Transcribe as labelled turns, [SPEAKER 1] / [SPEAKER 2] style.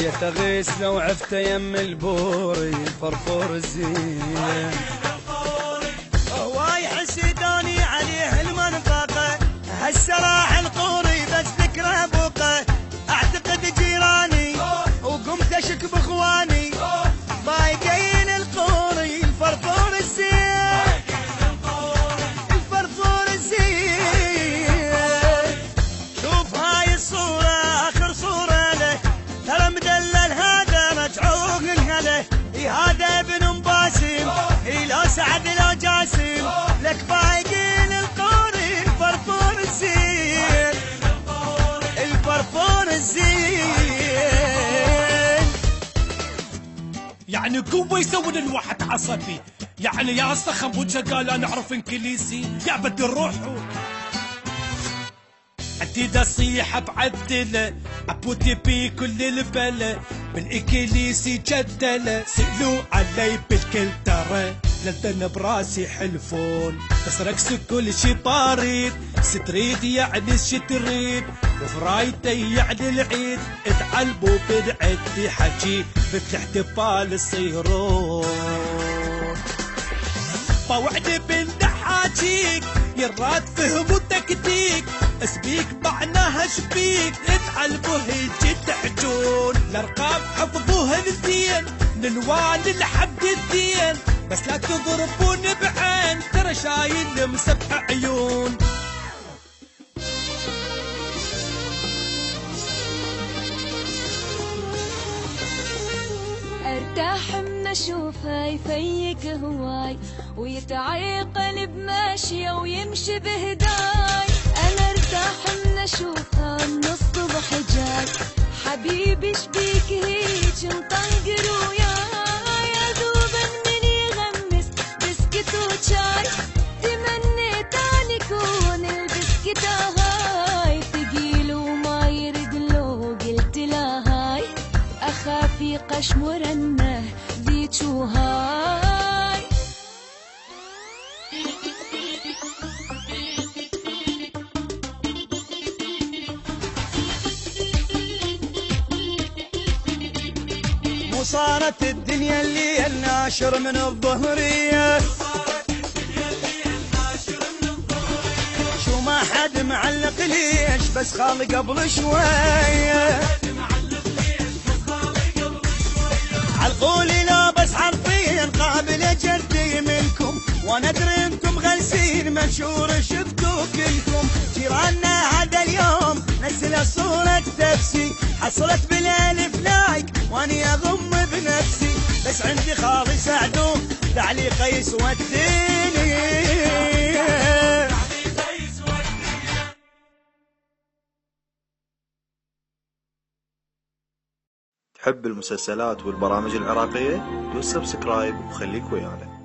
[SPEAKER 1] جيت اغيس لو عفته يم البوري الفرفور الزين.
[SPEAKER 2] هواي حسدوني عليه المنطقة هالسراح القوري بس ذكره بوقه. اعتقد جيراني وقمت اشك باخواني بايقين القوري الفرفور الزين. الفرفور الزين. شوف هاي الصورة اخر صورة له ترى مدلل هذا متعوق هله. هذا ابن مباسم لا سعد لا جاسم لك بايقين القوري الفرفور الزين. الفرفور الزين.
[SPEAKER 3] يعني قوة يسوون الواحد عصبي، يعني يا استخم وجه قال انا اعرف انكليزي يا بدي الروح. عديد اصيح بعدله عبوتي بي كل البلا بالانكليزي جدله. سألوا علي بالكلترة للدن براسي حلفون بس رقص كل شي طارد. ستريد يعني شي تريد وفرايدي يعني العيد. اتعلبوا بالعد حكي مثل احتفال الصيرون. بوعد بالنحاجيك يراد فهم تكتيك اسبيك معناها شبيك. اتعلبوا هيجي تحجون الارقام حفظوها الزين نلوان لحد الدين بس لا تضربون بعين ترى شايل مسبع عيون.
[SPEAKER 4] ارتاح من اشوفه يفيق هواي ويتعيقل بماشيه ويمشي بهداي. انا ارتاح من اشوفه من الصبح جاي حبيبي شبيك هيج مطنقر وياي. اذوبا من يغمس بسكت وشاي تمنيت ان يكون البسكت هاي ثقيل وما يرد لو قلت له هاي. اخاف يقشمرنه ذيك وهاي.
[SPEAKER 2] مو صارت الدنيا اللي الناشر من الظهرية. شو ما حد معلق ليش بس خالق قبل شوية. عالقولي لا بس حرفيا قابل جدي منكم وانا ادري انتم غلسين منشور شفتوا كلكم. جيراننا هذا اليوم نزل صورة تبسي حصلت بالالف لايك واني اضم بنفسي بس عندي خالي ساعدوه تعليقه يسوى الدنيا.
[SPEAKER 5] تحب المسلسلات والبرامج العراقية؟ دوس سبسكرايب وخليك ويانا.